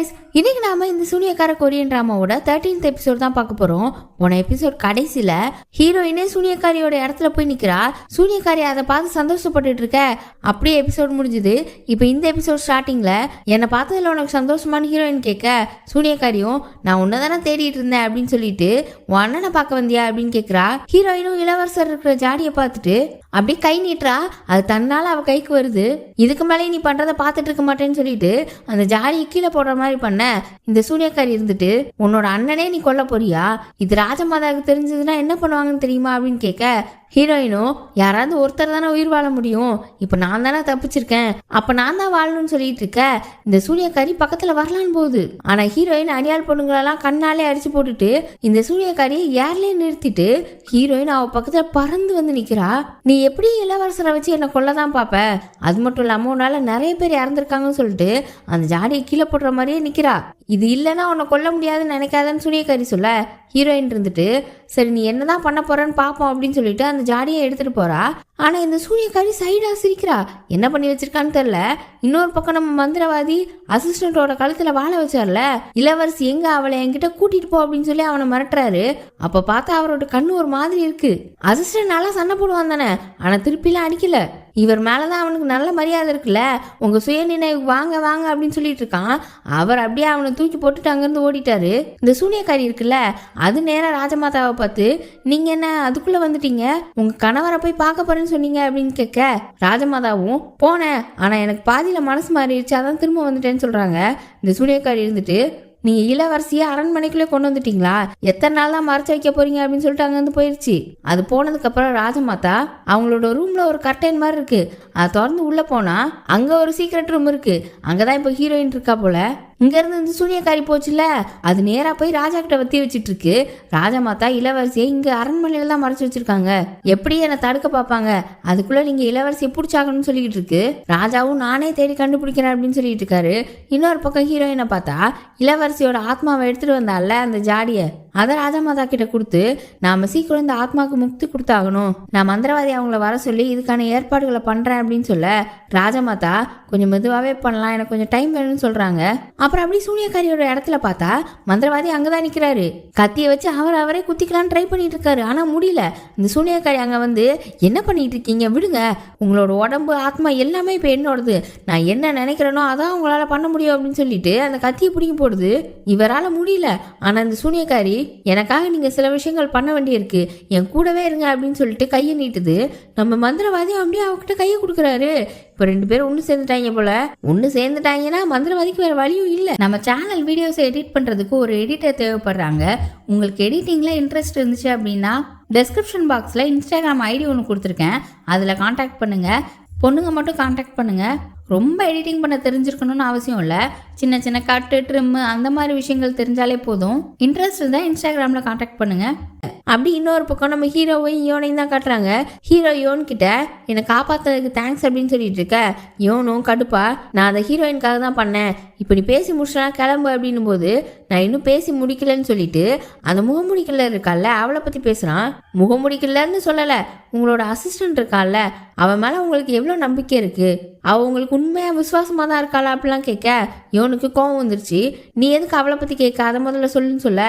Guys, இன்னைக்கு நாம இந்த சூனியக்கார கொரியன் டிராமாவோட 13th எபிசோட் தான் பார்க்க போறோம். போன எபிசோட் கடைசியில ஹீரோயினே சூனியக்காரியோட இடத்துல போய் நிக்கிறா. சூனியக்காரி அதை பார்த்து சந்தோஷப்பட்டுட்டு இருக்க. அப்படியே எபிசோட் முடிஞ்சுது. இப்போ இந்த எபிசோட் ஸ்டார்டிங்ல என்னை பார்த்ததுல உனக்கு சந்தோஷமான ஹீரோயின் கேட்க, சூனியக்காரியும் நான் உன்னதானே தேடிட்டு இருந்தேன் அப்படின்னு சொல்லிட்டு உன் அண்ணனை பார்க்க வந்தியா அப்படின்னு கேட்கிறா. ஹீரோயினும் இளவரசர் இருக்கிற ஜாடியை பார்த்துட்டு அப்படியே கை நீட்டுறா. அது தன்னால அவ கைக்கு வருது. இதுக்கு மேலே நீ பண்றதை பார்த்துட்டு இருக்க மாட்டேன்னு சொல்லிட்டு அந்த ஜாடியை கீழே போடுற மாதிரி பண்ண, இந்த சூனியக்காரி இருந்துட்டு உன்னோட அண்ணனே நீ கொல்ல போறியா, இது ராஜமாதாவுக்கு தெரிஞ்சதுன்னா என்ன பண்ணுவாங்கன்னு தெரியுமா அப்படின்னு கேட்க, ஹீரோயினும் யாராவது ஒருத்தர் தானே உயிர் வாழ முடியும், இப்போ நான் தானே தப்பிச்சிருக்கேன், அப்போ நான் தான் வாழணும்னு சொல்லிட்டு இருக்க. இந்த சூனியக்காரி பக்கத்தில் வரலான்னு போகுது. ஆனால் ஹீரோயின் அடியாள் பொண்ணுங்களெல்லாம் கண்ணாலே அடிச்சு போட்டுட்டு இந்த சூனியக்காரியை ஏர்லேயே நிறுத்திட்டு ஹீரோயின் அவ பக்கத்தில் பறந்து வந்து நிற்கிறா. நீ எப்படி இளவரசரை வச்சு என்னை கொல்ல தான் பார்ப்ப, அது மட்டும் இல்லாமல் உன்னால நிறைய பேர் இறந்துருக்காங்கன்னு சொல்லிட்டு அந்த ஜாடியை கீழே போடுற மாதிரியே நிற்கிறா. இது இல்லைன்னா உன்னை கொல்ல முடியாதுன்னு நினைக்காதன்னு சூனியக்காரி சொல்ல, ஹீரோயின் இருந்துட்டு சரி நீ என்னதான் பண்ண போறன்னு பார்ப்போம் அப்படின்னு சொல்லிட்டு அந்த ஜாடியை எடுத்துட்டு போறா. ஆனா இந்த சூனியக்காரி சைடா சிரிக்கிறா. என்ன பண்ணி வச்சிருக்கான்னு தெரியல. இன்னொரு பக்கம் நம்ம மந்திரவாதி அசிஸ்டன்டோட கழுத்துல வாழ வச்சார்ல, இளவரசி எங்க அவளை என்கிட்ட கூட்டிட்டு போ அப்படின்னு சொல்லி அவனை மிரட்டுறாரு. அப்ப பார்த்தா அவரோட கண்ணு ஒரு மாதிரி இருக்கு. அசிஸ்டன்ட் நல்லா சண்டை போடுவான் தானே, ஆனா திருப்பிலாம் அடிக்கல. இவர் மேலதான் அவனுக்கு நல்ல மரியாதை இருக்குல்ல, உங்க சுய நினைவு வாங்க வாங்க அப்படின்னு சொல்லிட்டு இருக்கான். அவர் அப்படியே அவனை தூக்கி போட்டுட்டு அங்கிருந்து ஓடிட்டாரு. இந்த சூனியக்காரி இருக்குல்ல, அது நேரம் ராஜமாதாவை பார்த்து நீங்க என்ன அதுக்குள்ள வந்துட்டீங்க, உங்க கணவரை போய் பார்க்க போறேன்னு சொன்னீங்க அப்படின்னு கேட்க, ராஜமாதாவும் போனேன் ஆனா எனக்கு பாதியில மனசு மாறிடுச்சு அதான் திரும்ப வந்துட்டேன்னு சொல்றாங்க. இந்த சூனியக்காரி இருந்துட்டு நீங்க இளவரசியை அரண்மனைக்குள்ளே கொண்டு வந்துட்டீங்களா, எத்தனை நாள் தான் மறைச்சு வைக்க போறீங்க அப்படின்னு சொல்லிட்டு அங்கிருந்து போயிடுச்சு. அது போனதுக்கு அப்புறம் ராஜமாதா அவங்களோட ரூம்ல ஒரு கர்டைன் மாதிரி இருக்கு, அதை திறந்து உள்ள போனா அங்க ஒரு சீக்ரெட் ரூம் இருக்கு. அங்கதான் இப்போ ஹீரோயின் இருக்கா போல. இங்க இருந்து இந்த சூனியக்காரி போச்சுல, அது நேரா போய் ராஜா கிட்ட வத்தி வச்சிட்டு இருக்கு. ராஜமாதா இளவரசியை இங்க அரண்மனையில தான் மறைச்சு வச்சிருக்காங்க, எப்படி என்னை தடுக்க பார்ப்பாங்க, அதுக்குள்ள நீங்க இளவரசியை பிடிச்சாகணும்னு சொல்லிட்டு இருக்கு. ராஜாவும் நானே தேடி கண்டுபிடிக்கிறேன் அப்படின்னு சொல்லிட்டு இருக்காரு. இன்னொரு பக்கம் ஹீரோயினை பார்த்தா இளவரசியோட ஆத்மாவை எடுத்துட்டு வந்தால அந்த ஜாடிய, அதை ராஜமாதா கிட்ட கொடுத்து நாம சீக்கிரம் இந்த ஆத்மாவுக்கு முக்தி கொடுத்தாகணும், நான் மந்திரவாதி அவங்கள வர சொல்லி இதுக்கான ஏற்பாடுகளை பண்றேன் அப்படின்னு சொல்ல, ராஜமாதா கொஞ்சம் மெதுவாகவே பண்ணலாம், எனக்கு கொஞ்சம் டைம் வேணும்னு சொல்றாங்க. அப்புறம் அப்படி சூனியக்காரியோட இடத்துல பார்த்தா மந்திரவாதி அங்கதான் நிக்கிறாரு. கத்தியை வச்சு அவரே குத்திக்கலான்னு ட்ரை பண்ணிட்டு இருக்காரு. ஆனா முடியல. இந்த சூனியக்காரி அங்க வந்து என்ன பண்ணிட்டு இருக்கீங்க, விடுங்க, உங்களோட உடம்பு ஆத்மா எல்லாமே இப்ப என்னோடது, நான் என்ன நினைக்கிறேனோ அதான் உங்களால பண்ண முடியும் அப்படின்னு சொல்லிட்டு அந்த கத்தியை பிடிக்க போடுது. இவரால முடியல. ஆனா இந்த சூனியக்காரி எனக்காக நீங்க சில விஷயங்கள் பண்ண வேண்டியிருக்கு, என் கூடவே இருங்க அப்படின்னு சொல்லிட்டு கையை நீட்டுது. நம்ம மந்திரவாதி அப்படியே அவகிட்ட கையை கொடுக்குறாரு. இப்போ 2 பேரும் ஒன்று சேர்ந்துட்டாங்க போல. ஒன்று சேர்ந்துட்டாங்கன்னா மந்திரவாதிக்கு வேற வழியும் இல்லை. நம்ம சேனல் வீடியோஸை எடிட் பண்ணுறதுக்கு ஒரு எடிட்டர் தேவைப்படுறாங்க. உங்களுக்கு எடிட்டிங்கில் இன்ட்ரெஸ்ட் இருந்துச்சு அப்படின்னா டெஸ்கிரிப்ஷன் பாக்ஸில் இன்ஸ்டாகிராம் ஐடி ஒன்று கொடுத்துருக்கேன், அதில் காண்டாக்ட் பண்ணுங்கள். பொண்ணுங்க மட்டும் காண்டாக்ட் பண்ணுங்கள். ரொம்ப எடிட்டிங் பண்ண தெரிஞ்சிருக்கணும்னு அவசியம் இல்லை. சின்ன சின்ன கட்டு ட்ரிம்மு அந்த மாதிரி விஷயங்கள் தெரிஞ்சாலே போதும். இன்ட்ரெஸ்ட் இருந்தால் இன்ஸ்டாகிராமில் காண்டாக்ட் பண்ணுங்கள். அப்படி இன்னொரு பக்கம் நம்ம ஹீரோவையும் யோனையும் தான் காட்டுறாங்க. ஹீரோ யோன் கிட்ட என்னை காப்பாற்றுறதுக்கு தேங்க்ஸ் அப்படின்னு சொல்லிட்டு இருக்க, யோனும் கடுப்பா நான் அதை ஹீரோயினுக்காக தான் பண்ணேன், இப்போ நீ பேசி முடிச்சா கிளம்பு அப்படின்னும் போது நான் இன்னும் பேசி முடிக்கலன்னு சொல்லிட்டு அந்த முகமுடி கில்லர் இருக்கால அவளை பற்றி பேசுகிறான். முகமுடி கில்லர்னு சொல்லலை, உங்களோட அசிஸ்டன்ட் இருக்கால அவன் மேலே உங்களுக்கு எவ்வளோ நம்பிக்கை இருக்கு, அவள் உங்களுக்கு உண்மையாக விசுவாசமாக தான் இருக்காளா அப்படிலாம் கேட்க, யோனுக்கு கோவம் வந்துருச்சு. நீ எதுக்கு அவளை பற்றி கேட்க, அதை முதல்ல சொல்லுன்னு சொல்ல,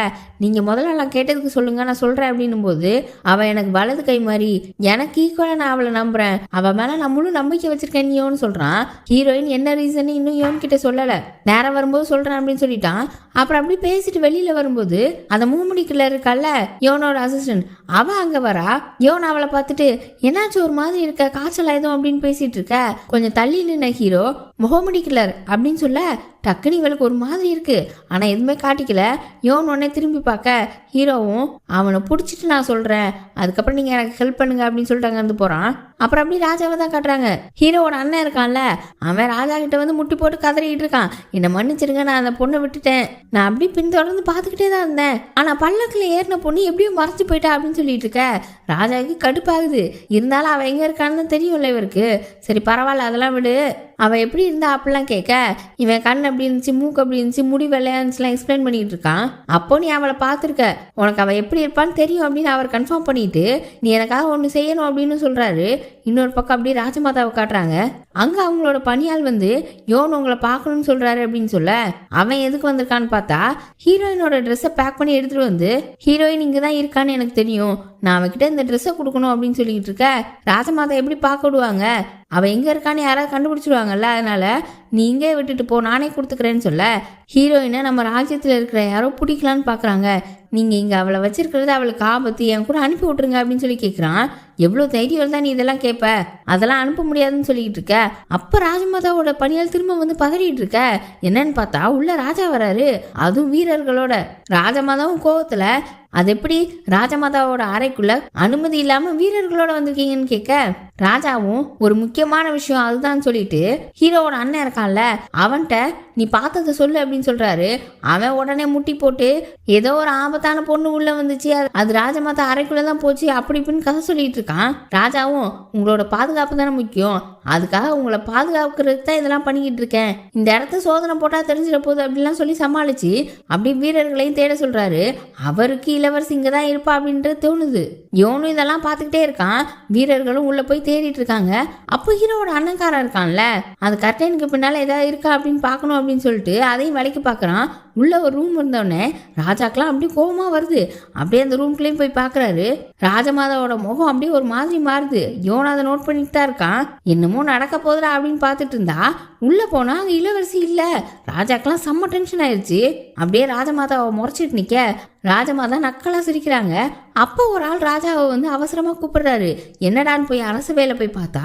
நீங்கள் முதல்ல நான் கேட்டதுக்கு சொல்லுங்க நான் சொல்கிறேன் அப்படின்னும் போது அவள் எனக்கு வலது கை மாதிரி, எனக்கு ஈக்குவலாக நான் அவளை நம்புறேன், அவள் மேலே நான் முழு நம்பிக்கை வச்சிருக்கேன் யோன்னு சொல்கிறான். ஹீரோயின் என்ன ரீசன் இன்னும் யோன் கிட்ட சொல்லலை, நேரம் வரும்போது சொல்கிறேன் அப்படின்னு சொல்லிட்டான். அப்புறம் அப்படி பேசிட்டு வெளியில வரும்போது அந்த மூமுடிக்குள்ள இருக்கல்ல யோனோட அசிஸ்டன்ட் அவன் அங்க வரா. யோன் அவளை பார்த்துட்டு என்னாச்சும் ஒரு மாதிரி இருக்க, காய்ச்சல் ஆயுதம் அப்படின்னு பேசிட்டு இருக்க. கொஞ்சம் தள்ளி நின்ன ஹீரோ முகமுடி கில்லர் அப்படின்னு சொல்ல டக்குனு இவளுக்கு ஒரு மாதிரி இருக்கு. ஆனா எதுவுமே காட்டிக்கல. யோன் உடனே திரும்பி பார்க்க ஹீரோவும் அவனை பிடிச்சிட்டு நான் சொல்றேன், அதுக்கப்புறம் நீங்க எனக்கு ஹெல்ப் பண்ணுங்க அப்படின்னு சொல்லிட்டு அங்க இருந்து போறான். அப்புறம் அப்படி ராஜாவை தான் காட்டுறாங்க. ஹீரோவோட அண்ணன் இருக்கான்ல, அவன் ராஜா கிட்ட வந்து முட்டி போட்டு கதறிக்கிட்டு இருக்கான், என்னை மன்னிச்சிருங்க நான் அந்த பொண்ணை விட்டுட்டேன், நான் அப்படி பின்தொடர்ந்து பார்த்துக்கிட்டே தான் இருந்தேன், ஆனா பல்லக்கில் ஏறின பொண்ணு எப்படியும் மறைச்சு போயிட்டா அப்படின்னு சொல்லிட்டு இருக்க. ராஜாவுக்கு கடுப்பாகுது. இருந்தாலும் அவன் எங்க இருக்கான்னு தெரியும்ல இவருக்கு. சரி பரவாயில்ல அதெல்லாம் விடு, அவள் எப்படி இருந்தா அப்படிலாம் கேட்க, இவன் கண் அப்படி இருந்துச்சு, மூக்கு அப்படி இருந்துச்சு, முடி வெள்ளையா இருந்துச்சுலாம் எக்ஸ்பிளைன் பண்ணிட்டு இருக்கான். அப்போ நீ அவளை பார்த்துருக்க, உனக்கு அவள் எப்படி இருப்பான்னு தெரியும் அப்படின்னு அவர் கன்ஃபார்ம் பண்ணிட்டு நீ எனக்காக ஒன்று செய்யணும் அப்படின்னு சொல்றாரு. இன்னொரு பக்கம் அப்படியே ராஜமாதாவை காட்டுறாங்க. அங்க அவங்களோட பணியாள் வந்து யோன் உங்களை பார்க்கணும்னு சொல்றாரு அப்படின்னு சொல்ல அவன் எதுக்கு வந்திருக்கான்னு பார்த்தா ஹீரோயினோட ட்ரெஸ்ஸை பேக் பண்ணி எடுத்துட்டு வந்து ஹீரோயின் இங்கே தான் இருக்கான்னு எனக்கு தெரியும், நான் அவகிட்ட இந்த ட்ரெஸ்ஸை கொடுக்கணும் அப்படின்னு சொல்லிக்கிட்டு இருக்க. ராஜமாதா எப்படி பார்க்க விடுவாங்க, அவள் எங்கே இருக்கான்னு யாராவது கண்டுபிடிச்சிடுவாங்கல்ல, அதனால நீ இங்கே விட்டுட்டு போ, நானே கொடுத்துக்கிறேன்னு சொல்ல ஹீரோயினை நம்ம ராஜ்யத்தில் இருக்கிற யாரோ பிடிக்கலான்னு பார்க்குறாங்க, நீங்கள் இங்கே அவளை வச்சிருக்கிறது அவளுக்கு ஆபத்து, என் கூட அனுப்பி விட்ருங்க அப்படின்னு சொல்லி கேட்குறான். எவ்வளோ தைரியம் தான் நீ இதெல்லாம் கேட்ப, அதெல்லாம் அனுப்ப முடியாதுன்னு சொல்லிக்கிட்டு இருக்க. அப்போ ராஜமாதாவோட பணியால் திரும்ப வந்து பதறிட்டு இருக்க. என்னன்னு பார்த்தா உள்ள ராஜா வராரு, அதுவும் வீரர்களோட. ராஜமாதாவும் கோவத்தில் அது எப்படி ராஜமாதாவோட அறைக்குள்ள அனுமதி இல்லாம வீரர்களோட வந்திருக்கீங்கன்னு கேட்க ராஜாவும் ஒரு முக்கியமான விஷயம் அதுதான் சொல்லிட்டு ஹீரோவோட அண்ணன் இருக்கான்ல அவன்கிட்ட நீ பார்த்ததை சொல்லு அப்படின்னு சொல்றாரு. அவன் உடனே முட்டி போட்டு ஏதோ ஒரு ஆபத்தான பொண்ணு உள்ள வந்துச்சு, அது ராஜமாதா அறைக்குள்ளதான் போச்சு அப்படி இப்படின்னு கதை சொல்லிட்டு இருக்கான். ராஜாவும் உங்களோட பாதுகாப்பு தானே முக்கியம், அதுக்காக உங்களை பாதுகாக்கிறதுக்கு தான் இதெல்லாம் பண்ணிக்கிட்டு இருக்கேன், இந்த இடத்த சோதனை போட்டா தெரிஞ்சிட போகுது அப்படின்லாம் சொல்லி சமாளிச்சு அப்படி வீரர்களையும் தேட சொல்றாரு. அவருக்கு இளவரசி இங்க தான் இருப்பா அப்படின்றது தோணுது. யோனும் இதெல்லாம் பார்த்துக்கிட்டே இருக்கான். வீரர்களும் உள்ள போய் தேடிட்டு இருக்காங்க. அப்போ ஹீரோவோட அண்ணன்காரன் இருக்கான்ல, அது கர்டனுக்கு பின்னால ஏதாவது இருக்கா அப்படின்னு பார்க்கணும் அப்படின்னு சொல்லிட்டு அதையும் வேலைக்கு பார்க்கறான். உள்ள ஒரு ரூம் இருந்தோடனே ராஜாக்கெல்லாம் அப்படியே கோபமா வருது. அப்படியே அந்த ரூம்குள்ளேயும் போய் பார்க்கறாரு. ராஜமாதாவோட முகம் அப்படியே ஒரு மாதிரி மாறுது. யோன் அதை நோட் பண்ணிட்டு தான் இருக்கான். என்னமோ நடக்க போதுடா அப்படின்னு பார்த்துட்டு இருந்தா உள்ள போனா அங்க இளவரசி இல்ல. ராஜாக்கெல்லாம் செம்ம டென்ஷன் ஆயிடுச்சு. அப்படியே ராஜமாதாவை முறைச்சிட்டு நிக்க ராஜமாதா நக்கலா சிரிக்கிறாங்க. அப்போ ஒரு ஆள் ராஜாவை வந்து அவசரமா கூப்பிடுறாரு. என்னடான்னு போய் அரச வேலை போய் பார்த்தா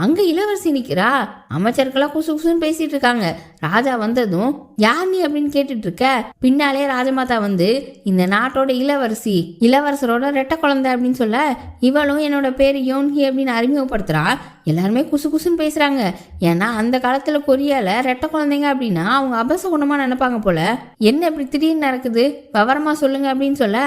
அங்க இளவரசி நிக்கிறா. அமைச்சர்களாம் குசு குசுன்னு பேசிட்டு இருக்காங்க. ராஜா வந்ததும் யார் நீ அப்படின்னு கேட்டுட்டு இருக்க. பின்னாலே ராஜமாதா வந்து இந்த நாட்டோட இளவரசி, இளவரசரோட ரெட்டை குழந்தை அப்படின்னு சொல்ல இவளும் என்னோட பேரு யோன்ஹி அப்படின்னு அறிமுகப்படுத்துறா. எல்லாருமே குசு குசுன்னு பேசுறாங்க. ஏன்னா அந்த காலத்துல கொரியால ரெட்டை குழந்தைங்க அப்படின்னா அவங்க அபசகுணமா நினைப்பாங்க போல. என்ன இப்படி திடீர்னு நடக்குது, விவரமா சொல்லுங்க அப்படின்னு சொல்ல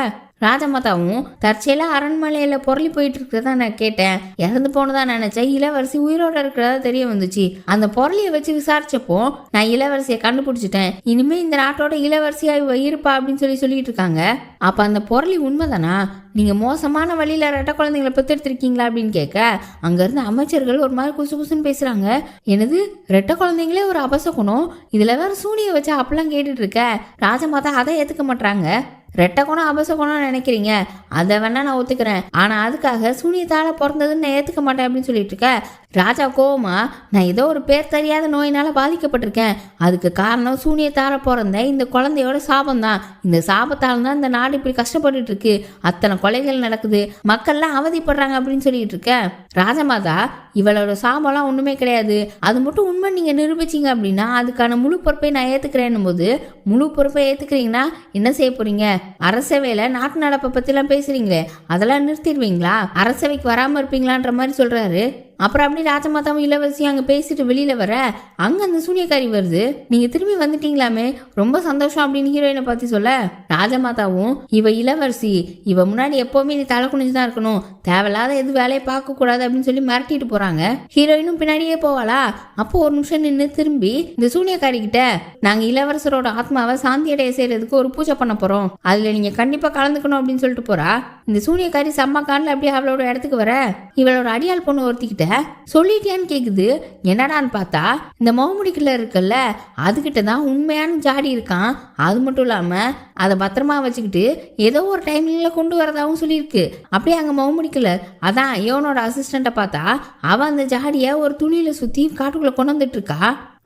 ராஜமாதாவும் தற்செயலா அரண்மனையில பொருளி போயிட்டு இருக்கிறதா நான் கேட்டேன், இறந்து போனதா நினைச்சேன், இளவரசி உயிரோட இருக்கிறதா தெரிய வந்துச்சு. அந்த பொருளியை வச்சு விசாரிச்சப்போ நான் இளவரசியை கண்டுபிடிச்சிட்டேன், இனிமே இந்த நாட்டோட இளவரசியா இருப்பா அப்படின்னு சொல்லிட்டு இருக்காங்க. அப்ப அந்த பொருளி உண்மைதானா, நீங்க மோசமான வழியில ரெட்டை குழந்தைங்களை பெற்றெடுத்திருக்கீங்களா அப்படின்னு கேட்க அங்க இருந்து அமைச்சர்கள் ஒரு மாதிரி குசு குசுன்னு பேசுறாங்க. எனது ரெட்டை குழந்தைங்களே ஒரு அபசகுணம், இதுல வேற சூனிய வச்சா அப்பெல்லாம் கேட்டுட்டு இருக்க. ராஜமாதா அதை ஏத்துக்க மாட்டாங்க. ரெட்டை குணம் அபசகுணம் நினைக்கிறீங்க, அதை வேணா நான் ஒத்துக்கிறேன், ஆனா அதுக்காக சூனியத்தால பிறந்ததுன்னு நான் ஏத்துக்க மாட்டேன் அப்படின்னு சொல்லிட்டு இருக்க. ராஜா கோவமா நான் ஏதோ ஒரு பேர் தெரியாத நோயினால பாதிக்கப்பட்டிருக்கேன், அதுக்கு காரணம் சூனியத்தால பிறந்த இந்த குழந்தையோட சாபம் தான், இந்த சாபத்தால தான் இந்த நாடு இப்படி கஷ்டப்பட்டுட்டு இருக்கு, அத்தனை கொலைகள் நடக்குது, மக்கள்லாம் அவதிப்படுறாங்க அப்படின்னு சொல்லிட்டு இருக்க. ராஜமாதா இவளோட சாபம்லாம் ஒண்ணுமே கிடையாது, அது மட்டும் உண்மை நீங்க நிரூபிச்சிங்க அப்படின்னா அதுக்கான முழு பொறுப்பை நான் ஏத்துக்கிறேன்னும் போது முழு பொறுப்பை ஏத்துக்கிறீங்கன்னா என்ன செய்ய போறீங்க, அரசவையில நாட்டு நடப்பை பத்தி எல்லாம் பேசுறீங்களே அதெல்லாம் நிறுத்திடுவீங்களா, அரசவைக்கு வராம இருப்பீங்களான்ற மாதிரி சொல்றாரு. அப்புறம் அப்படி ராஜமாதாவும் இளவரசியும் அங்கே பேசிட்டு வெளியில வர அங்கே அந்த சூனியக்காரி வருது. நீங்க திரும்பி வந்துட்டீங்களாமே, ரொம்ப சந்தோஷம் அப்படின்னு ஹீரோயினை பத்தி சொல்ல ராஜமாதாவும் இவ இளவரசி, இவ முன்னாடி எப்பவுமே நீ தலை குனிஞ்சுதான் இருக்கணும், தேவையில்லாத எது வேலையை பார்க்க கூடாது அப்படின்னு சொல்லி மிரட்டிட்டு போறாங்க. ஹீரோயினும் பின்னாடியே போவாளா. அப்போ ஒரு நிமிஷம் நின்று திரும்பி இந்த சூனியக்காரி கிட்ட நாங்க இளவரசரோட ஆத்மாவை சாந்தி அடைய செய்யறதுக்கு ஒரு பூஜை பண்ண போறோம், அதுல நீங்க கண்டிப்பா கலந்துக்கணும் அப்படின்னு சொல்லிட்டு போறா. இந்த சூனியக்காரி செம்ம காலில் அப்படியே அவளோட இடத்துக்கு வர இவளோட அடியாள் பொண்ணு ஒருத்திக்கிட்ட சொல்லிட்டியான்னு கேக்குது. என்னடான்னு பார்த்தா இந்த மௌமுடிக்குள்ள இருக்குல்ல அதுகிட்ட தான் உண்மையான ஜாடி இருக்கான், அது மட்டும் இல்லாம அதை பத்திரமா வச்சுக்கிட்டு ஏதோ ஒரு டைம்ல கொண்டு வரதாவும் சொல்லியிருக்கு. அப்படியே அங்க மௌமுடிக்கல அதான் யோனோட அசிஸ்டண்ட்டை பார்த்தா அவன் அந்த ஜாடிய ஒரு துணியில சுத்தி காட்டுக்குள்ள கொண்டு வந்துட்டு இருக்கா.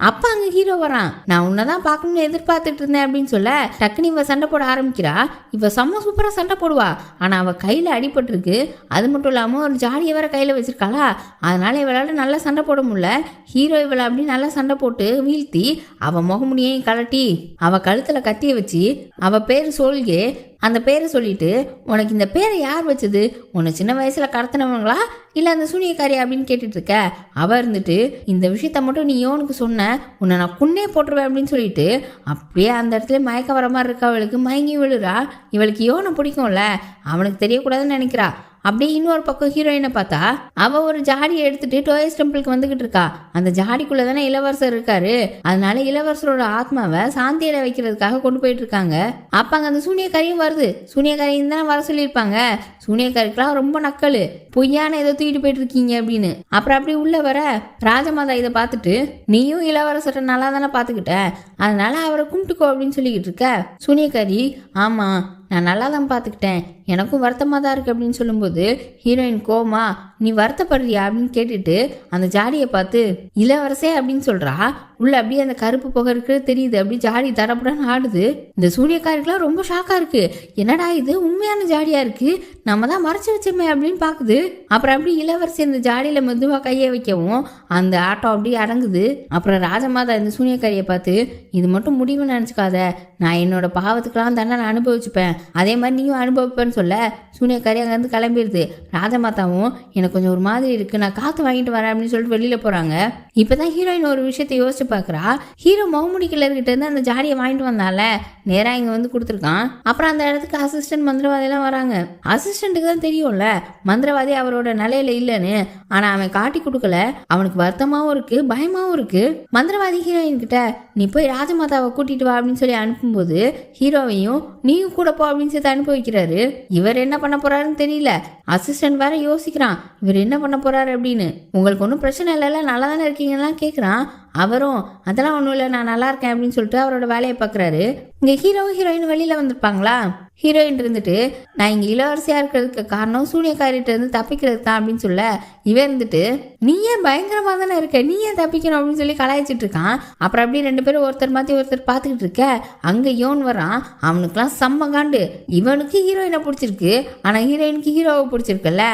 அப்ப அங்க ஹீரோ வரான். நான் உன்னதான் பார்க்கணும்னு எதிர்பார்த்துட்டு இருந்தேன் அப்படின்னு சொல்ல டக்குனு இவ சண்டை போட ஆரம்பிக்கிறா. இவ செம்ம சூப்பரா சண்டை போடுவா, ஆனா அவ கையில அடிபட்டிருக்கு, அது மட்டும் இல்லாம ஒரு ஜாடியை வேற கையில வச்சிருக்காளா, அதனால இவளால நல்லா சண்டை போட முடியல. ஹீரோ இவளை அப்படி நல்லா சண்டை போட்டு வீழ்த்தி அவ முகமுடியையும் கலட்டி அவ கழுத்துல கத்திய வச்சு அவ பேரு சோல்கே அந்த பேரை சொல்லிட்டு உனக்கு இந்த பேரை யார் வச்சது, உன்னை சின்ன வயசுல கடத்தினவங்களா இல்லை அந்த சூனியக்காரி அப்படின்னு கேட்டுட்டு இருக்க. அவ இருந்துட்டு இந்த விஷயத்த மட்டும் நீ யோனுக்கு சொன்ன உன்னை நான் குன்னே போட்டுருவேன் அப்படின்னு சொல்லிட்டு அப்படியே அந்த இடத்துல மயக்க வர மாதிரி இருக்க. அவளுக்கு மயங்கி விழுறா. இவளுக்கு யோனை பிடிக்கும்ல, அவனுக்கு தெரியக்கூடாதுன்னு நினைக்கிறா. அப்படியே இன்னொரு பக்கம் ஹீரோயினை பார்த்தா அவ ஒரு ஜாடியை எடுத்துட்டு டோயஸ் டெம்பிளுக்கு வந்துகிட்டு இருக்கா. அந்த ஜாடிக்குள்ள தானே இளவரசர் இருக்காரு. அதனால இளவரசரோட ஆத்மாவை சாந்தியில வைக்கிறதுக்காக கொண்டு போயிட்டு இருக்காங்க. அப்ப அங்க அந்த சூனியக்காரியும் வருது. சூனியக்காரியும் தானே வர சொல்லியிருப்பாங்க. சூனியக்காரிக்கெல்லாம் ரொம்ப நக்கலு, பொய்யான ஏதோ தூக்கிட்டு போயிட்டு இருக்கீங்க அப்படின்னு. அப்புறம் அப்படி உள்ள வர ராஜமாதா இதை பார்த்துட்டு, நீயும் இளவரசரை நல்லா தானே பார்த்துக்கிட்ட, அதனால அவரை கும்பிட்டுக்கோ அப்படின்னு சொல்லிக்கிட்டு இருக்க. சூனியக்காரி, ஆமா நான் நல்லா தான் பார்த்துக்கிட்டேன், எனக்கும் வருத்தமாக தான் இருக்கு அப்படின்னு சொல்லும்போது ஹீரோயின் கோமா, நீ வருத்தப்படுறியா அப்படின்னு கேட்டுட்டு அந்த ஜாடியை பார்த்து இளவரசே அப்படின்னு சொல்றா. உள்ள அப்படியே அந்த கருப்பு புகை இருக்கிறது தெரியுது. அப்படி ஜாடி தடப்படான்னு ஆடுது. இந்த சூரியக்காரிக்கெல்லாம் ரொம்ப ஷாக்கா இருக்கு. என்னடா இது உண்மையான ஜாடியா இருக்கு, நம்ம தான் மறைச்சு வச்சோமே அப்படின்னு பாக்குது. அப்புறம் அப்படி இளவரசி அந்த ஜாடியில மெதுவா கையை வைக்கவும் அந்த ஆட்டம் அப்படியே அடங்குது. அப்புறம் ராஜமாதா இந்த சூனியக்காரியை பார்த்து, இது மட்டும் முடிவுன்னு நினைச்சுக்காத, நான் என்னோட பாவத்துக்கெல்லாம் தானே நான் அனுபவிச்சுப்பேன், அதே மாதிரி நீயும் அனுபவிப்பேன்னு சொல்ல சூனியக்காரி அங்கேருந்து கிளம்பிடுது. ராஜமாதாவும் எனக்கு கொஞ்சம் ஒரு மாதிரி இருக்கு, நான் காற்று வாங்கிட்டு வரேன் அப்படின்னு சொல்லிட்டு வெளியில போறாங்க. இப்பதான் ஹீரோயின் ஒரு விஷயத்தை யோசிச்சு பார்க்குறா. ஹீரோ மௌமுடி கிளர்கிட்ட இருந்து அந்த ஜாடியை வாங்கிட்டு வந்தால நேரா இங்க வந்து கொடுத்துருக்கான். அப்புறம் அந்த இடத்துக்கு அசிஸ்டன்ட் மந்திரவாதி எல்லாம் வராங்க. அசிஸ்டண்ட்டுக்கு தான் தெரியும்ல மந்திரவாதி அவரோட நிலையில இல்லைன்னு. ஆனா அவன் காட்டி கொடுக்கல. அவனுக்கு வருத்தமாவும் இருக்கு, பயமாவும் இருக்கு. மந்திரவாதி ஹீரோயின் கிட்ட, நீ போய் ராஜமாதாவை கூட்டிட்டு வா அப்படின்னு சொல்லி அனுப்பும்போது ஹீரோவையும் நீயும் கூட போ அப்படின்னு சேர்த்து அனுப்பி வைக்கிறாரு. இவர் என்ன பண்ண போறாருன்னு தெரியல. அசிஸ்டன்ட் வேற யோசிக்கிறான், இவர் என்ன பண்ண போறாரு அப்படின்னு. உங்களுக்கு ஒன்றும் பிரச்சனை இல்லைல்ல, நல்லா தானே இருக்கீங்கலாம் கேட்குறான். அவரும் அதெல்லாம் ஒன்றும் இல்லை, நான் நல்லா இருக்கேன் அப்படின்னு சொல்லிட்டு அவரோட வேலையை பார்க்குறாரு. இங்கே ஹீரோவும் ஹீரோயின் வெளியில் வந்திருப்பாங்களா. ஹீரோயின் இருந்துட்டு, நான் இங்கே இளவரசியாக இருக்கிறதுக்கு காரணம் சூனியக்காரிட்ட இருந்து தப்பிக்கிறது தான் அப்படின்னு சொல்ல, இவன் இருந்துட்டு, நீ ஏன் பயங்கரமாக தானே இருக்க, நீ ஏன் தப்பிக்கணும் அப்படின்னு சொல்லி கலாய்ச்சிட்டு இருக்கான். அப்புறம் அப்படியே ரெண்டு பேரும் ஒருத்தர் மாற்றி ஒருத்தர் பார்த்துக்கிட்டு இருக்க. அங்கே யோன் வரான். அவனுக்குலாம் செம்ம காண்டு. இவனுக்கு ஹீரோயினை பிடிச்சிருக்கு, ஆனால் ஹீரோயினுக்கு ஹீரோவை பிடிச்சிருக்குல்ல.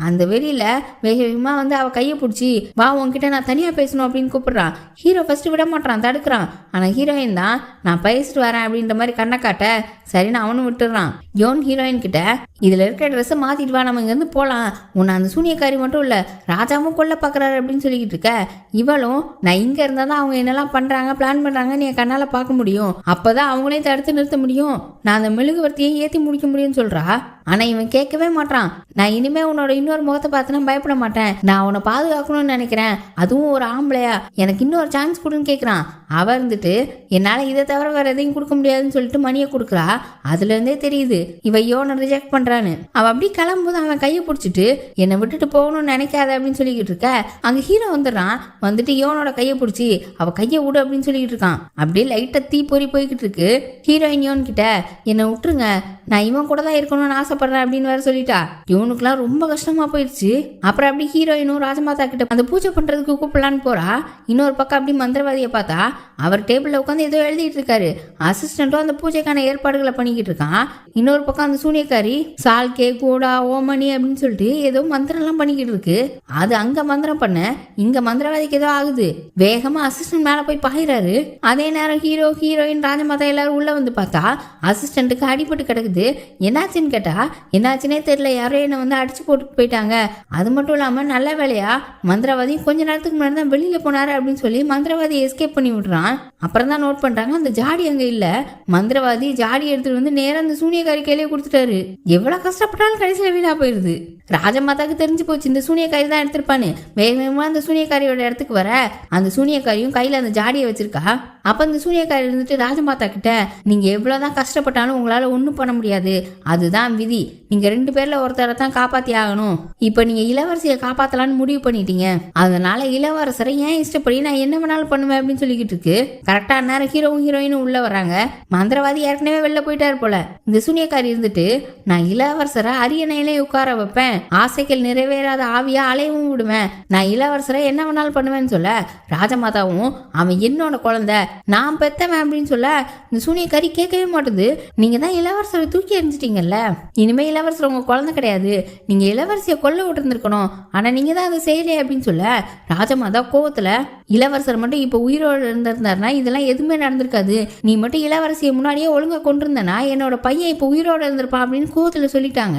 அந்த வெளியில வேக வேகமாக வந்து அவள் கையை பிடிச்சி, வா உன்கிட்ட நான் தனியாக பேசணும் அப்படின்னு கூப்பிடுறான். ஹீரோ ஃபர்ஸ்ட் விட மாட்டான், தடுக்கிறான். ஆனால் ஹீரோயின் தான், நான் பேசிட்டு வரேன் அப்படின்ற மாதிரி கண்ணை காட்ட சரின்னு அவனும் விட்டுறான். யோன் ஹீரோயின் கிட்ட, இதுல இருக்கிற ட்ரெஸ்ஸை மாத்திட்டு வா, நம்ம இங்கேருந்து போகலாம், உன்னை அந்த சூனியக்காரி மட்டும் இல்லை ராஜாவும் கொல்ல பார்க்குறாரு அப்படின்னு சொல்லிக்கிட்டு இருக்க. இவளும், நான் இங்கே இருந்தால் தான் அவங்க என்னெல்லாம் பண்ணுறாங்க பிளான் பண்ணுறாங்க நீ கண்ணால் பார்க்க முடியும், அப்போதான் அவங்களே தடுத்து நிறுத்த முடியும், நான் அந்த மெழுகுவர்த்தியை ஏற்றி முடிக்க முடியும்னு சொல்கிறா. ஆனால் இவன் கேட்கவே மாட்டான். நான் இனிமே உன்னோட இன்னொரு முகத்தை பார்த்துனா பயப்பட மாட்டேன், நான் உன்னை பாதுகாக்கணும்னு நினைக்கிறேன், அதுவும் ஒரு ஆம்பளையா, எனக்கு இன்னொரு சான்ஸ் கொடுன்னு கேட்குறான். அவ இருந்துட்டு, என்னால் இதை தவிர வேற எதையும் கொடுக்க முடியாதுன்னு சொல்லிட்டு மணியை கொடுக்குறா. அதுலேருந்தே தெரியுது இவ யோனை ரிஜெக்ட் பண்ணுறான்னு. அவள் அப்படி கிளம்பும்போது அவன் கையை பிடிச்சிட்டு, என்னை விட்டுட்டு போகணும்னு நினைக்காத அப்படின்னு சொல்லிக்கிட்டு இருக்க. அங்கே ஹீரோ வந்துடுறான். வந்துட்டு யோனோட கையை பிடிச்சி, அவள் கையை விடு அப்படின்னு சொல்லிக்கிட்டு இருக்கான். அப்படியே லைட்டாக தீ பொறி போய்கிட்டு இருக்கு. ஹீரோயின் யோன் கிட்ட, என்னை விட்டுருங்க, நான் இவன் கூட தான் இருக்கணும்னு ஆசைப்படுறேன் அப்படின்னு வேற சொல்லிட்டா. இவனுக்குலாம் ரொம்ப கஷ்டமா போயிடுச்சு. அப்புறம் அப்படி ஹீரோயினும் ராஜமாதா கிட்ட அந்த பூஜை பண்றதுக்கு கூப்பிடலான்னு போறா. இன்னொரு பக்கம் அப்படி மந்திரவாதியை பார்த்தா அவர் டேபிள்ல உட்காந்து ஏதோ எழுதிட்டு இருக்காரு. அசிஸ்டன்ட்டும் அந்த பூஜைக்கான ஏற்பாடுகளை பண்ணிக்கிட்டு இருக்கான். இன்னொரு பக்கம் அந்த சூனியக்காரி சால்கே கூடா ஓமணி அப்படின்னு சொல்லிட்டு ஏதோ மந்திரம் எல்லாம் பண்ணிக்கிட்டு இருக்கு. அது அங்க மந்திரம் பண்ண, இங்க மந்திரவாதிக்கு ஏதோ ஆகுது. வேகமா அசிஸ்டன்ட் மேல போய் பாயிறாரு. அதே நேரம் ஹீரோ ஹீரோயின் ராஜமாதா எல்லாரும் உள்ள வந்து பார்த்தா அசிஸ்டன்ட்டுக்கு அடிபட்டு கிடக்குது. என்னாச்சுன்னு கேட்டா, என்னாச்சுன்னே தெரியல, யாரோ என்ன வந்து அடிச்சு போட்டு போயிட்டாங்க. அது மட்டும் இல்லாம நல்ல வேலையா மந்திரவாதி கொஞ்ச நேரத்துக்கு முன்னாடி தான் வெளியில போனாரு அப்படின்னு சொல்லி மந்திரவாதி எஸ்கேப் பண்ணி விடுறான். அப்புறம் தான் நோட் பண்றாங்க அந்த ஜாடி அங்க இல்ல. மந்திரவாதி ஜாடி எடுத்துட்டு வந்து நேரம் அந்த சூனியக்காரி கையிலே கொடுத்துட்டாரு. எவ்வளவு கஷ்டப்பட்டாலும் கடைசியில வீணா போயிருது. ராஜமாதாக்கு தெரிஞ்சு போச்சு இந்த சூனியக்காரி தான் எடுத்திருப்பான்னு. வேக வேகமா அந்த சூனியக்காரியோட இடத்துக்கு வர அந்த சூனியக்காரியும் கையில அந்த ஜாடியை வச்சிருக்கா. அப்ப அந்த சூனியக்காரி இருந்துட்டு ராஜமாதா கிட்ட, நீங்க எவ்வளவுதான் கஷ்டப்பட்டாலும் உங்களால ஒண்ணும் பண்ண முடியாது, அதுதான் விதி, நீங்க ரெண்டு பேர்ல ஒருத்தரை தான் காப்பாத்தி ஆகணும். இப்ப நீங்க இளவரசியை காப்பாத்தலான்னு முடிவு பண்ணிட்டீங்க, அதனால இளவரசரை ஏன் இஷ்டப்படி நான் என்ன வேணாலும் பண்ணுவேன் அப்படின்னு சொல்லிக்கிட்டு இருக்கு. கரெக்டா நேரம் ஹீரோவும் ஹீரோயினும் உள்ள வராங்க. மந்திரவாதி ஏற்கனவே வெளில போயிட்டாரு போல. இந்த சூனியக்காரி இருந்துட்டு, நான் இளவரசரை அரியணையிலே உட்கார வைப்பேன், ஆசைகள் நிறைவேறாத ஆவியா அலையவும் விடுவேன், நான் இளவரசரை என்ன வேணாலும் பண்ணுவேன்னு சொல்ல, ராஜமாதாவும் அவன் என்னோட குழந்தை, நான் பெத்தவன் அப்படின்னு சொல்ல இந்த சூனியக்காரி கேட்கவே மாட்டுது. நீங்க தான் இளவரசரை தூக்கி எறிஞ்சிட்டீங்கல்ல, இனிமே இளவரசர் உங்க குழந்தை கிடையாது, நீங்க இளவரசியை கொல்ல விட்டு இருந்திருக்கணும், ஆனா நீங்க தான் அதை செய்யலையே அப்படின்னு சொல்ல ராஜமாதா கோவத்துல, இளவரசர் மட்டும் இப்ப உயிரோடு இருந்திருந்தாருன்னா இதெல்லாம் எதுவுமே நடந்திருக்காது, நீ மட்டும் இளவரசியை முன்னாடியே ஒழுங்கா கொண்டிருந்தனா என்னோட பையன் இப்ப உயிரோடு இருந்திருப்பான் அப்படின்னு கோவத்துல சொல்லிட்டாங்க.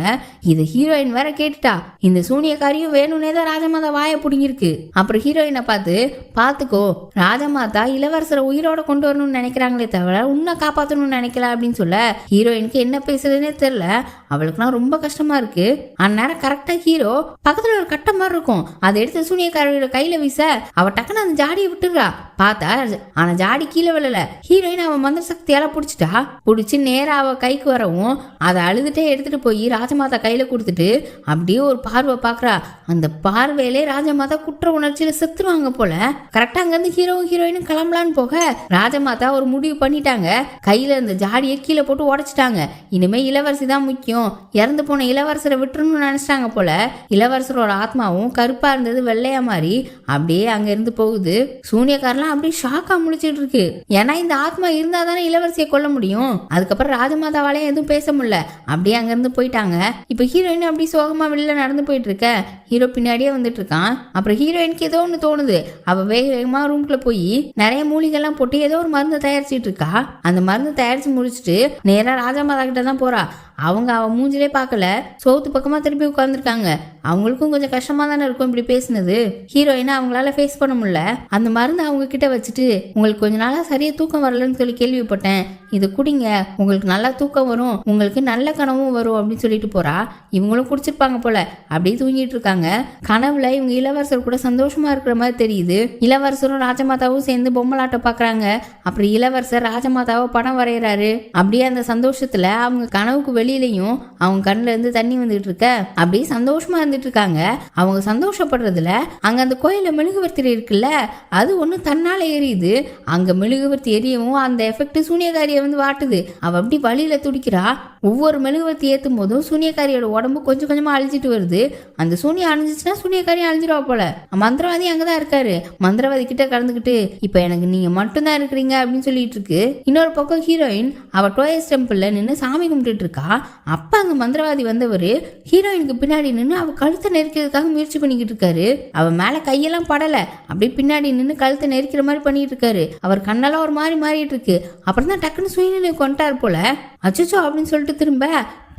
இது ஹீரோயின் வேற கேட்டுட்டா. இந்த சூனியக்காரியும் வேணும்னே தான் ராஜமாதா வாயை பிடிங்கிருக்கு. அப்புறம் ஹீரோயினை பார்த்து, பாத்துக்கோ ராஜமாதா இளவரசரை உயிரோட உயிரோட கொண்டு வரணும்னு நினைக்கிறாங்களே தவிர உன்னை காப்பாற்றணும்னு நினைக்கல அப்படின்னு சொல்ல ஹீரோயினுக்கு என்ன பேசுறதுன்னே தெரியல. அவளுக்குலாம் ரொம்ப கஷ்டமா இருக்கு. அந்நேரம் கரெக்டா ஹீரோ பக்கத்துல ஒரு கட்டை மாதிரி இருக்கும், அதை எடுத்து சூனியக்காரியோட கையில வீச அவ டக்குன்னு அந்த ஜாடியை விட்டுடுறா. பார்த்தா ஆனா ஜாடி கீழே விழல. ஹீரோயின் அவன் மந்திர சக்தியால புடிச்சிட்டா. புடிச்சு நேரா அவ கைக்கு வரவும் அதை அழுதுட்டே எடுத்துட்டு போய் ராஜமாதா கையில கொடுத்துட்டு அப்படியே ஒரு பார்வை பாக்குறா. அந்த பார்வையிலே ராஜமாதா குற்ற உணர்ச்சியில செத்துருவாங்க போல. கரெக்டா அங்க இருந்து ஹீரோவும் ஹீரோயினும் கிளம்பலான்னு போக ராஜமாதா ஒரு முடிவு பண்ணிட்டாங்க. கையில இருந்த ஜாடியை கீழே போட்டு உடைச்சிட்டாங்க. இனிமே இளவரசி தான் முக்கியம், இறந்து போன இளவரசரை விட்டுருன்னு நினைச்சிட்டாங்க போல. இளவரசரோட ஆத்மாவும் கருப்பா இருந்தது வெள்ளையா மாறி அப்படியே அங்க இருந்து போகுது. சூனியக்காரெல்லாம் அப்படியே ஷாக்கா முழிச்சிட்டு இருக்கு. ஏன்னா இந்த ஆத்மா இருந்தா தானே இளவரசியை கொல்ல முடியும். அதுக்கப்புறம் ராஜமாதாவாலையும் எதுவும் பேச முடியல. அப்படியே அங்க இருந்து போயிட்டாங்க. இப்ப ஹீரோயின் அப்படி சோகமா வெளியில நடந்து போயிட்டு இருக்க. ஹீரோ பின்னாடியே வந்துட்டு இருக்கான். அப்புறம் ஹீரோயினுக்கு ஏதோ ஒண்ணு தோணுது. அவ வேக வேகமா ரூம்குள்ள போய் நிறைய மூலிகைலாம் போட்டு ஏதோ ஒரு மருந்து தயாரிச்சுட்டு இருக்கா. அந்த மருந்து தயாரிச்சு முடிச்சுட்டு நேரா ராஜமாதா கிட்ட தான் போறா. அவங்க அவ மூஞ்சிலே பார்க்கல, சோத்து பக்கமா திருப்பி உட்கார்ந்துருக்காங்க. அவங்களுக்கும் கொஞ்சம் கஷ்டமா தானே இருக்கும் இப்படி பேசுனது. ஹீரோயினை அவங்களால ஃபேஸ் பண்ண முடியல. அந்த மருந்து அவங்க கிட்ட வச்சுட்டு உங்களுக்கு கொஞ்ச நாளா சரியா தூக்கம் வரலன்னு சொல்லி கேள்விப்பட்டேன், இது குடிங்க, உங்களுக்கு நல்லா தூக்கம் வரும், உங்களுக்கு நல்ல கனவும் வரும் அப்படின்னு சொல்லிட்டு போறா. இவங்களும் குடிச்சிருப்பாங்க போல. அப்படியே தூங்கிட்டு இருக்காங்க. கனவுல இவங்க இளவரசர் கூட சந்தோஷமா இருக்கிற மாதிரி தெரியுது. இளவரசரும் ராஜமாதாவும் சேர்ந்து பொம்மலாட்டம் பாக்குறாங்க. அப்புறம் இளவரசர் ராஜமாதாவை படம் வரைகிறாரு. அப்படியே அந்த சந்தோஷத்துல அவங்க கனவுக்கு வெளியிலையும் அவங்க கண்ணுல இருந்து தண்ணி வந்துட்டு இருக்க. அப்படியே சந்தோஷமா இருந்துட்டு இருக்காங்க. அவங்க சந்தோஷப்படுறதுல அங்க அந்த கோயில மெழுகுவர்த்தி இருக்குல்ல, அது ஒண்ணு தன்னால எரியுது. அங்க மெழுகுவர்த்தி எரியவும் அந்த எஃபெக்ட் சூனியக்காரியை வந்து வாட்டுது. அவ அப்படி வழியில துடிக்கிறா. ஒவ்வொரு மெழுகுவர்த்தி ஏத்தும் போதும் சூனியக்காரியோட உடம்பு கொஞ்சம் கொஞ்சமா அழிஞ்சிட்டு வருது. அந்த சூனியம் அழிஞ்சிச்சுன்னா சூனியக்காரியும் அழிஞ்சிருவா போல. மந்திரவாதி அங்கதான் இருக்காரு. மந்திரவாதி கிட்ட கலந்துக்கிட்டு இப்ப எனக்கு நீங்க மட்டும்தான் இருக்கிறீங்க அப்படின்னு சொல்லிட்டு இருக்கு. இன்னொரு பக்கம் ஹீரோயின் அவ டோயஸ் டெம்பிள்ல நின்று சாமி கும்பிட்டு இருக்கா. அப்ப அங்க மந்திரவாதி வந்தவரு ஹீரோயினுக்கு பின்னாடி நின்று அவ கழுத்தை நெரிக்கிறதுக்காக முயற்சி பண்ணிக்கிட்டு இருக்காரு. அவ மேல கையெல்லாம் படல, அப்படியே பின்னாடி நின்று கழுத்தை நெரிக்கிற மாதிரி பண்ணிட்டு இருக்காரு. அவர் கண்ணெல்லாம் ஒரு மாதிரி மாறிட்டு இருக்கு. அப்புறம் தான் டக்குன்னு சுயநிலை கொண்டாரு போல. அச்சோ அப்படின்னு சொல்லிட்டு திரும்ப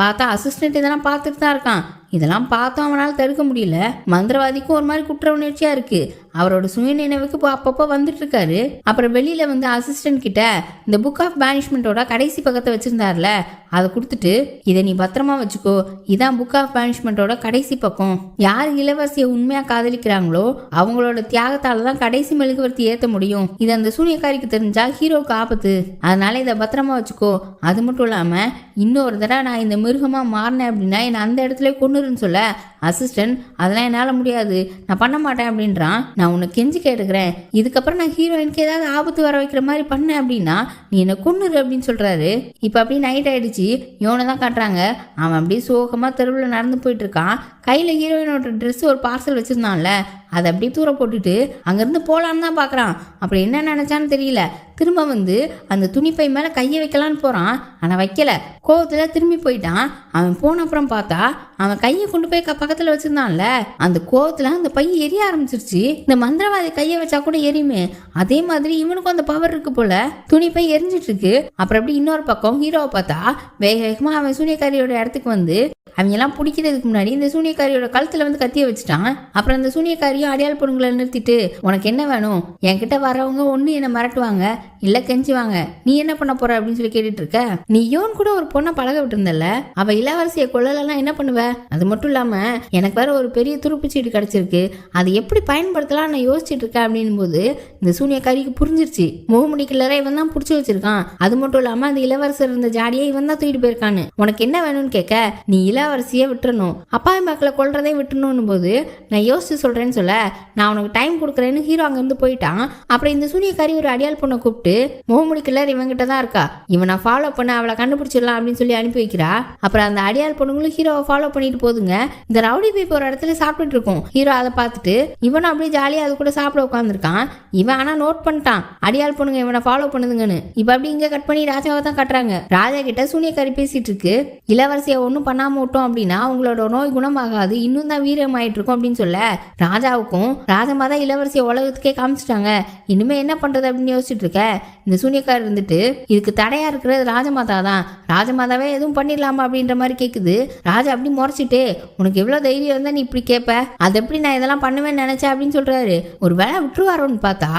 பார்த்தா அசிஸ்டன்ட் இதெல்லாம் பார்த்துட்டு தான் இருக்கான். இதெல்லாம் பார்த்தோம் அவனால் தடுக்க முடியல. மந்திரவாதிக்கும் ஒரு மாதிரி குற்ற உணர்ச்சியா இருக்கு. அவரோட சுயநினைவுக்கு அப்பப்போ வந்துட்டு இருக்காரு. அப்புறம் வெளியில வந்து அசிஸ்டன்ட் கிட்ட இந்த புக் ஆஃப் பேனிஷ்மெண்டோட கடைசி பக்கத்தை வச்சிருந்தாருல, அதை கொடுத்துட்டு இதை நீ பத்திரமா வச்சுக்கோ, இதான் புக் ஆஃப் பேனிஷ்மெண்டோட கடைசி பக்கம். யார் இளவரசியை உண்மையா காதலிக்கிறாங்களோ அவங்களோட தியாகத்தால தான் கடைசி மெழுகுவர்த்தி ஏற்ற முடியும். இது அந்த சூனியக்காரிக்கு தெரிஞ்சா ஹீரோக்கு ஆபத்து, அதனால இதை பத்திரமா வச்சுக்கோ. அது மட்டும் இல்லாம இன்னொரு தடவை நான் இந்த மிருகமா மாறினேன் அப்படின்னா என்னை அந்த இடத்துல கொன்னுருன்னு சொல்ல அசிஸ்டன்ட் அதெல்லாம் என்னால முடியாது, நான் பண்ண மாட்டேன் அப்படின்றான். நான் உன்னை கெஞ்சி கேட்டுக்கிறேன், இதுக்கப்புறம் நான் ஹீரோயினுக்கு ஏதாவது ஆபத்து வர வைக்கிற மாதிரி பண்ணேன் அப்படின்னா நீ என்ன கொன்னுரு அப்படின்னு சொல்றாரு. இப்ப அப்படியே நைட் ஆயிடுச்சு. இவனை தான் காட்டுறாங்க. அவன் அப்படியே சோகமா தெருவில் நடந்து போயிட்டு இருக்கான். கையில ஹீரோயினோட ட்ரெஸ் ஒரு பார்சல் வச்சிருந்தான்ல, அதை அப்படியே தூர போட்டுட்டு அங்கிருந்து போலான்னு தான் பாக்குறான். அப்படி என்ன நினைச்சான்னு தெரியல. திரும்ப வந்து அந்த துணிப்பை மேல கையை வைக்கலான்னு போறான். ஆனா வைக்கல. கோவத்துல திரும்பி போயிட்டான். அவன் போன அப்புறம் பார்த்தா அவன் கையை கொண்டு போய் பக்கத்துல வச்சிருந்தான்ல, அந்த கோவத்துல அந்த பை எரிய ஆரம்பிச்சிருச்சு. இந்த மந்திரவாதி கையை வச்சா கூட எரியுமே, அதே மாதிரி இவனுக்கும் அந்த பவர் இருக்கு போல. துணிப்பை எரிஞ்சிட்டு இருக்கு. அப்புறம் அப்படி இன்னொரு பக்கம் ஹீரோவை பார்த்தா வேக வேகமா அவன் சூனியக்காரியோட இடத்துக்கு வந்து அவங்க எல்லாம் பிடிக்கிறதுக்கு முன்னாடி இந்த சூனியக்காரியோட கழுத்துல வந்து கத்திய வச்சுட்டான். அப்புறம் அந்த சூனியக்காரியும் அடையாள பொண்ணுங்களை நிறுத்திட்டு உனக்கு என்ன வேணும், என்கிட்ட வரவங்க ஒண்ணு என்ன மிரட்டுவாங்க இல்ல கெஞ்சுவாங்க, நீ என்ன பண்ண போற அப்படின்னு சொல்லி கேட்டுட்டு இருக்க. நீ யோன் கூட ஒரு பொண்ணை பழக விட்டுருந்தல, அவ இளவரசியை கொள்ளலாம் என்ன பண்ணுவ? அது மட்டும் இல்லாம எனக்கு வேற ஒரு பெரிய துருப்புச்சீட்டு கிடைச்சிருக்கு, அது எப்படி பயன்படுத்தலாம் நான் யோசிச்சுட்டு இருக்கேன் அப்படின் போது இந்த சூனியக்காரிக்கு புரிஞ்சிருச்சு. முகமுடிக்கலரை இவன் தான் புடிச்சு வச்சிருக்கான். அது மட்டும் இல்லாம அந்த இளவரசர் இருந்த ஜாடியை இவன் தான் தூக்கிட்டு போயிருக்கான்னு. உனக்கு என்ன வேணும்னு கேட்க நீ இளவரசியை விட்டுறணும், அப்பாவி மக்களை கொள்றதே விட்டுணும் போது நான் யோசிச்சு சொல்றேன்னு சொல்ல நான் உனக்கு டைம் கொடுக்குறேன்னு ஹீரோ அங்க இருந்து போயிட்டான். அப்புறம் இந்த சூனியக்காரி ஒரு அடியாள் பொண்ணை கூப்பிட்டு முகமுடிக்கலர் இவங்கிட்ட தான் இருக்கா, இவனை ஃபாலோ பண்ண அவளை கண்டுபிடிச்சிடலாம் அப்படின்னு சொல்லி அனுப்பி வைக்கிறா. அப்புறம் அந்த அடியாள் பொண்ணுங்களும் ஹீரோவை ஃபாலோ பண்ணிட்டு போதுங்க. இந்த ரவுடி பீப் ஒரு இடத்துல சாப்பிட்டுட்டு இருக்கும். ஹீரோ அதை பார்த்துட்டு இவனும் அப்படியே ஜாலியா அது கூட சாப்பிட உட்காந்துருக்கான். இவன் ஆனா நோட் பண்ணிட்டான் அடியாள் பொண்ணுங்க இவனை ஃபாலோ பண்ணுதுங்கன்னு. இப்ப அப்படி இங்க கட் பண்ணி ராஜாவை தான் கட்டுறாங்க. ராஜா கிட்ட சூனியக்காரி பேசிட்டு இருக்கு. இளவரசியை ஒன்னும் பண்ணாம விட்டோம் அப்படின்னா உங்களோட நோய் குணமாகாது, இன்னும் தான் வீரமாயிட்டு இருக்கும் அப்படின்னு சொல்ல ராஜாவுக்கும் ராஜமாதா இளவரசியை உலகத்துக்கே காமிச்சிட்டாங்க, இனிமே என்ன பண்றது அப்படின்னு யோசிச்சுட்டு இருக்க இந்த சூனியக்காரர் இருந்துட்டு இதுக்கு தடையா இருக்கிறது ராஜமாதா தான், ராஜமாதாவே எதுவும் பண்ணிடலாமா அப்படின்ற மாதிரி கேக்குது. ராஜா அப்படி முறைச்சிட்டு உனக்கு எவ்வளவு தைரியம் இருந்தா நீ இப்படி கேட்ப, அது எப்படி நான் இதெல்லாம் பண்ணுவேன்னு நினைச்சேன் அப்படின்னு சொல்றாரு. ஒரு வேலை விட்டுருவாரோன்னு பார்த்தா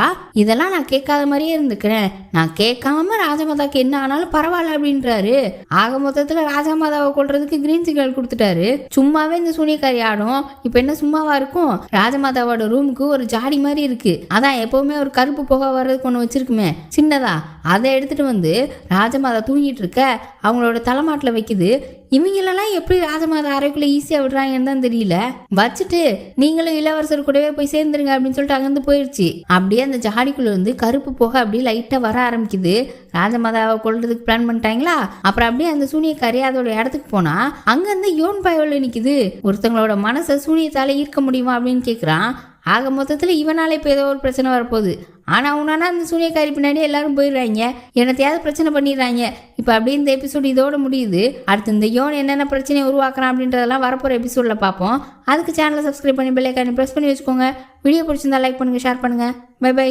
இதெல்லாம் நான் கேட்காத மாதிரியே இருந்துக்கிறேன், நான் கேட்காம ராஜமாதாக்கு என்ன ஆனாலும் பரவாயில்ல அப்படின்றாரு. ஆக மொத்தத்துல ராஜமாதாவை கொள்றதுக்கு கிரீன் சிக்னல் கொடுத்துட்டாரு. சும்மாவே இந்த சூனியக்காரி ஆடும், இப்ப என்ன சும்மாவா இருக்கும்? ராஜமாதாவோட ரூமுக்கு ஒரு ஜாடி மாதிரி இருக்கு, அதான் எப்பவுமே ஒரு கருப்பு புகை வர்றதுக்கு ஒன்று வச்சிருக்குமே சின்னதா, அதை எடுத்துட்டு வந்து ராஜமாதா தூங்கிட்டு இருக்க அவங்களோட தலைமாட்டில் வைக்குது. இவங்களெல்லாம் எப்படி ராஜமாதா அறைக்குள்ள ஈஸியா விடுறாங்கன்னு தான் தெரியல. வச்சுட்டு நீங்களும் இளவரசர் கூடவே போய் சேர்ந்துருங்க அப்படின்னு சொல்லிட்டு அங்கிருந்து போயிடுச்சு. அப்படியே அந்த ஜாடிக்குள்ள இருந்து கருப்பு போக அப்படியே லைட்டா வர ஆரம்பிக்குது. ராஜமாதாவை கொல்றதுக்கு பிளான் பண்ணிட்டாங்களா? அப்புறம் அப்படியே அந்த சூனியக்காரி அதோட இடத்துக்கு போனா அங்க இருந்து யோன் பயவுல நிக்குது. ஒருத்தங்களோட மனசை சூனியத்தால ஈர்க்க முடியுமா அப்படின்னு கேக்குறான். ஆக மொத்தத்துல இவனால இப்ப ஏதோ ஒரு பிரச்சனை வரப்போகுது. ஆனா உனானா அந்த சூனியக்காரி பின்னாடி எல்லாரும் போயிடுறாங்க, என்னத்தையாவது பிரச்சனை பண்ணிடுறாங்க. இப்ப அப்படியே இந்த எபிசோடு இதோட முடியுது. அடுத்து இந்த யோன் என்னென்ன பிரச்சனையை உருவாக்குறான் அப்படின்றதெல்லாம் வரப்போற எபிசோட்ல பார்ப்போம். அதுக்கு சேனலை சப்ஸ்கிரைப் பண்ணி பெல் ஐகானை பிரஸ் பண்ணி வச்சுக்கோங்க. வீடியோ பிடிச்சிருந்தா லைக் பண்ணுங்க, ஷேர் பண்ணுங்க. Bye by.